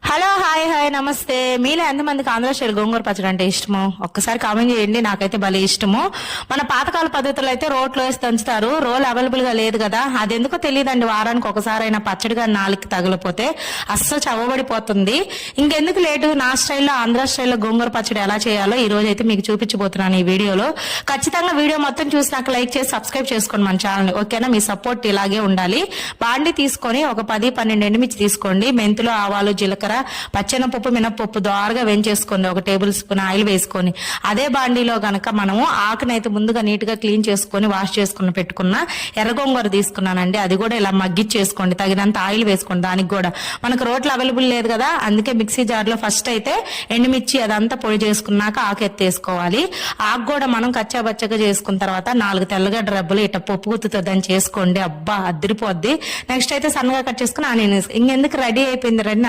Hello hi నమస్తే. మీలో ఎంతమందికి ఆంధ్ర స్టైల్ గోంగూర పచ్చడి అంటే ఇష్టము? ఒక్కసారి కామెంట్ చేయండి. నాకైతే భలే ఇష్టము. మన పాతకాల పద్ధతులు అయితే రోట్లో వేసి దంచుతారు. రోల్ అవైలబుల్ గా లేదు కదా, అది ఎందుకో తెలియదండి. వారానికి ఒకసారి అయినా పచ్చడిగా నాలుగు తగిలిపోతే అస్సలు చవ్వబడిపోతుంది. ఇంకెందుకు లేటు, నా స్టైల్లో ఆంధ్ర స్టైల్లో గోంగూర పచ్చడి ఎలా చేయాలో ఈ రోజు అయితే మీకు చూపించబోతున్నాను ఈ వీడియోలో. ఖచ్చితంగా వీడియో మొత్తం చూసి నాకు లైక్ చేసి సబ్స్క్రైబ్ చేసుకోండి మన ఛానల్. ఓకేనా? మీ సపోర్ట్ ఇలాగే ఉండాలి. బాండి తీసుకొని ఒక 10-12 ఎండుమిర్చి తీసుకోండి. మెంతులు, ఆవాలు, జీలకర్ర, పచ్చెనపప్పు, మినపప్పు దోరగా వేయించేసుకోండి. ఒక టేబుల్ స్పూన్ ఆయిల్ వేసుకొని అదే బాండీలో గనక మనము ఆకునైతే ముందుగా నీట్ గా క్లీన్ చేసుకొని వాష్ చేసుకుని పెట్టుకున్న ఎర్ర గోంగూర తీసుకున్నానండి. అది కూడా ఇలా మగ్గిచ్చేసుకోండి. తగినంత ఆయిల్ వేసుకోండి. దానికి కూడా మనకు రోట్లు అవైలబుల్ లేదు కదా, అందుకే మిక్సీ జార్ లో ఫస్ట్ అయితే ఎండుమిర్చి అదంతా పొడి చేసుకున్నాక ఆకు ఎత్తేసుకోవాలి. ఆకు కూడా మనం కచ్చాబచ్చగా చేసుకున్న తర్వాత 4 తెల్లగడ్డ రబ్బలు ఇట్లా పప్పు గుత్తుతో దాన్ని చేసుకోండి. అబ్బా అదిరిపోద్ది. నెక్స్ట్ అయితే సన్నగా కట్ చేసుకుని ఆనియన్. ఇంకెందుకు రెడీ అయిపోయింది రండి.